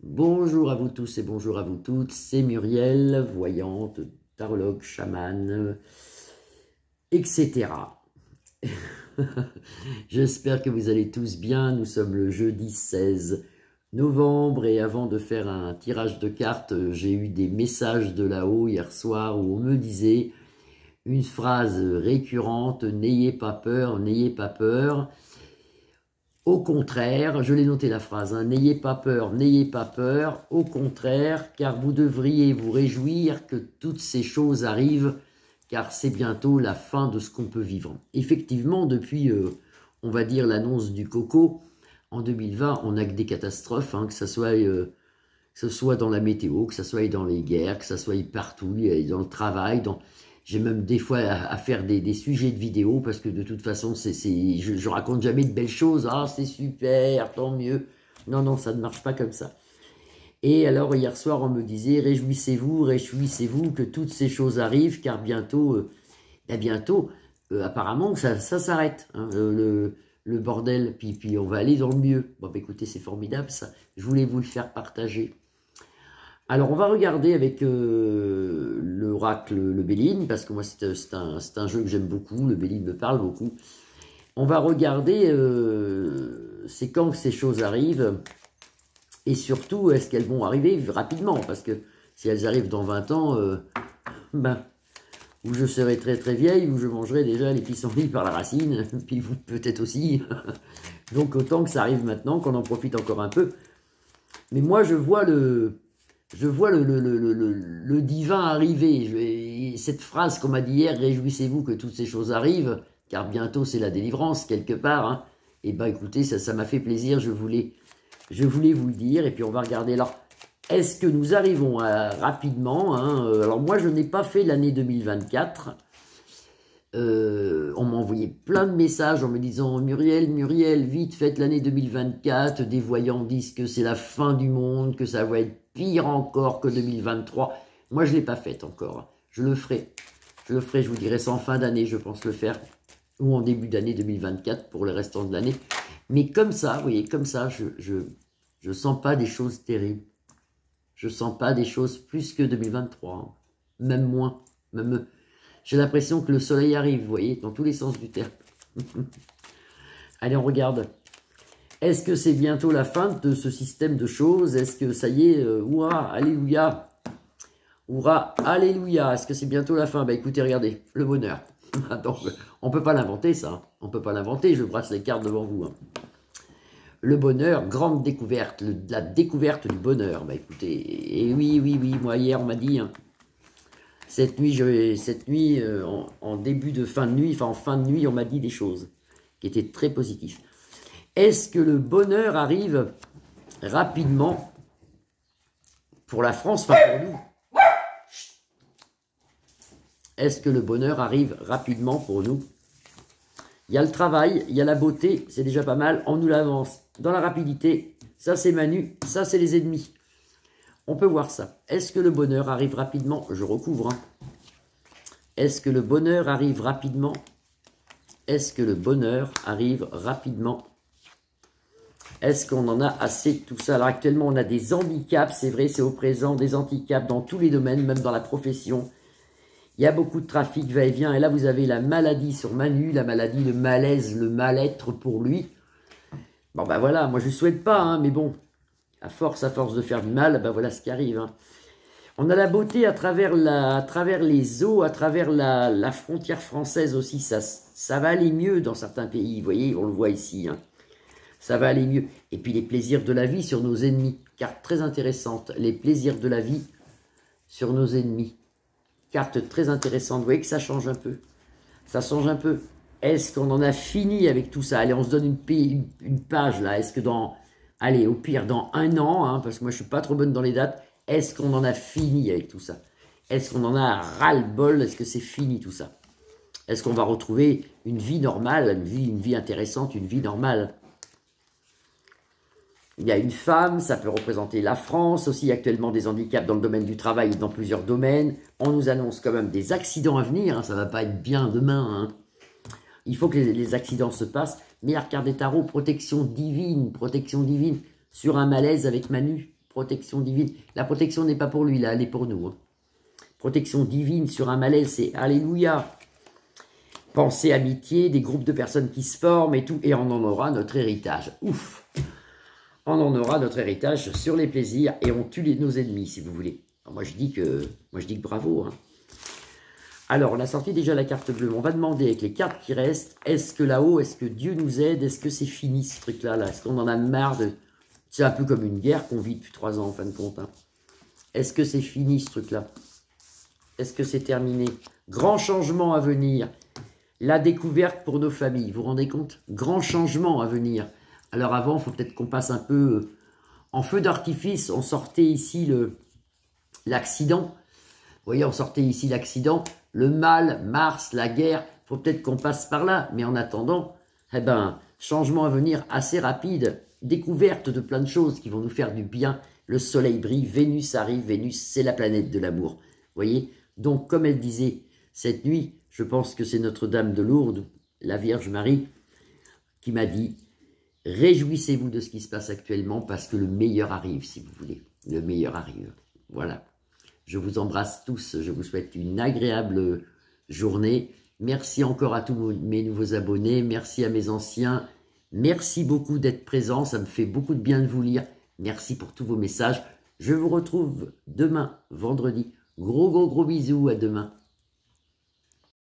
Bonjour à vous tous et bonjour à vous toutes, c'est Muriel, voyante, tarologue, chamane, etc. J'espère que vous allez tous bien, nous sommes le jeudi 16 novembre et avant de faire un tirage de cartes, j'ai eu des messages de là-haut hier soir où on me disait une phrase récurrente, n'ayez pas peur, n'ayez pas peur. Au contraire, je l'ai noté la phrase, hein, n'ayez pas peur, au contraire, car vous devriez vous réjouir que toutes ces choses arrivent, car c'est bientôt la fin de ce qu'on peut vivre. Effectivement, depuis, on va dire, l'annonce du coco, en 2020, on n'a que des catastrophes, hein, que ce soit dans la météo, que ce soit dans les guerres, que ce soit partout, dans le travail, J'ai même des fois à faire des sujets de vidéo parce que de toute façon, je raconte jamais de belles choses. Ah, c'est super, tant mieux. Non, non, ça ne marche pas comme ça. Et alors, hier soir, on me disait, réjouissez-vous que toutes ces choses arrivent, car bientôt, apparemment, ça s'arrête, hein, le bordel. Puis on va aller dans le mieux. Bon, bah, écoutez, c'est formidable, ça. Je voulais vous le faire partager. Alors, on va regarder avec l'oracle, le Béline, parce que moi, c'est un jeu que j'aime beaucoup, le Béline me parle beaucoup. On va regarder c'est quand que ces choses arrivent, et surtout, est-ce qu'elles vont arriver rapidement, parce que si elles arrivent dans 20 ans, ben, ou je serai très très vieille, ou je mangerai déjà les pissenlits par la racine, puis vous peut-être aussi. Donc autant que ça arrive maintenant, qu'on en profite encore un peu. Mais moi, je vois le divin arriver. Cette phrase qu'on m'a dit hier, réjouissez-vous que toutes ces choses arrivent, car bientôt c'est la délivrance quelque part. Hein. Et ben écoutez, ça m'a fait plaisir, je voulais vous le dire. Et puis on va regarder. Alors, est-ce que nous arrivons rapidement hein, alors moi, je n'ai pas fait l'année 2024. On m'a envoyé plein de messages en me disant Muriel, vite, faites l'année 2024. Des voyants disent que c'est la fin du monde, que ça va être pire encore que 2023. Moi, je ne l'ai pas faite encore. Je le ferai. Je vous dirai ça en fin d'année, je pense le faire. Ou en début d'année 2024 pour le restant de l'année. Mais comme ça, vous voyez, comme ça, je sens pas des choses terribles. Je sens pas des choses plus que 2023. Hein. Même moins. Même... J'ai l'impression que le soleil arrive, vous voyez, dans tous les sens du terme. Allez, on regarde. Est-ce que c'est bientôt la fin de ce système de choses? Est-ce que ça y est, ouah, alléluia. Ouah, alléluia. Est-ce que c'est bientôt la fin? Bah écoutez, regardez, le bonheur. Donc, on ne peut pas l'inventer, ça. Hein. On ne peut pas l'inventer, je brasse les cartes devant vous. Hein. Le bonheur, grande découverte, la découverte du bonheur. Bah écoutez, et oui, moi hier on m'a dit... Hein, Cette nuit en début de fin de nuit, enfin en fin de nuit, on m'a dit des choses qui étaient très positives. Est-ce que le bonheur arrive rapidement pour la France, enfin pour nous? Est-ce que le bonheur arrive rapidement pour nous? Il y a le travail, il y a la beauté, c'est déjà pas mal, on nous l'avance. Dans la rapidité, ça c'est Manu, ça c'est les ennemis. On peut voir ça. Est-ce que le bonheur arrive rapidement? Je recouvre. Hein. Est-ce que le bonheur arrive rapidement? Est-ce que le bonheur arrive rapidement? Est-ce qu'on en a assez de tout ça? Alors actuellement, on a des handicaps, c'est vrai, c'est au présent, des handicaps dans tous les domaines, même dans la profession. Il y a beaucoup de trafic va-et-vient. Et là, vous avez la maladie sur Manu, la maladie, le malaise, le mal-être pour lui. Bon, ben voilà, moi je ne souhaite pas, hein, mais bon... À force de faire du mal, ben voilà ce qui arrive. Hein. On a la beauté à travers les eaux, à travers la frontière française aussi. Ça va aller mieux dans certains pays. Vous voyez, on le voit ici. Hein. Ça va aller mieux. Et puis les plaisirs de la vie sur nos ennemis. Carte très intéressante. Les plaisirs de la vie sur nos ennemis. Carte très intéressante. Vous voyez que ça change un peu. Ça change un peu. Est-ce qu'on en a fini avec tout ça? Allez, on se donne une page là. Est-ce que dans... Allez, au pire, dans 1 an, hein, parce que moi, je ne suis pas trop bonne dans les dates, est-ce qu'on en a fini avec tout ça? Est-ce qu'on en a ras-le-bol? Est-ce que c'est fini tout ça? Est-ce qu'on va retrouver une vie normale, une vie intéressante, une vie normale? Il y a une femme, ça peut représenter la France, aussi actuellement des handicaps dans le domaine du travail et dans plusieurs domaines. On nous annonce quand même des accidents à venir, hein, ça ne va pas être bien demain. Hein. Il faut que les accidents se passent. Mais la carte des tarots, protection divine, sur un malaise avec Manu, Protection divine. La protection n'est pas pour lui, là, elle est pour nous. Hein. Protection divine sur un malaise, c'est Alléluia. Pensée, amitié, des groupes de personnes qui se forment et tout. Et on en aura notre héritage. Ouf. On en aura notre héritage sur les plaisirs et on tue nos ennemis, si vous voulez. Alors moi, je dis que bravo. Hein. Alors, on a sorti déjà la carte bleue. On va demander avec les cartes qui restent, est-ce que là-haut, est-ce que Dieu nous aide? Est-ce que c'est fini ce truc-là là Est-ce qu'on en a marre de... C'est un peu comme une guerre qu'on vit depuis 3 ans en fin de compte. Hein. Est-ce que c'est fini ce truc-là? Est-ce que c'est terminé? Grand changement à venir. La découverte pour nos familles. Vous vous rendez compte? Grand changement à venir. Alors avant, il faut peut-être qu'on passe un peu en feu d'artifice. On sortait ici l'accident. Vous voyez, on sortait ici l'accident. Le mal, Mars, la guerre. Il faut peut-être qu'on passe par là. Mais en attendant, eh ben, changement à venir assez rapide. Découverte de plein de choses qui vont nous faire du bien. Le soleil brille, Vénus arrive. Vénus, c'est la planète de l'amour. Vous voyez? Donc, comme elle disait cette nuit, je pense que c'est Notre-Dame de Lourdes, la Vierge Marie, qui m'a dit « Réjouissez-vous de ce qui se passe actuellement parce que le meilleur arrive, si vous voulez. Le meilleur arrive. » Voilà. Je vous embrasse tous. Je vous souhaite une agréable journée. Merci encore à tous mes nouveaux abonnés. Merci à mes anciens. Merci beaucoup d'être présents. Ça me fait beaucoup de bien de vous lire. Merci pour tous vos messages. Je vous retrouve demain, vendredi. Gros bisous. À demain.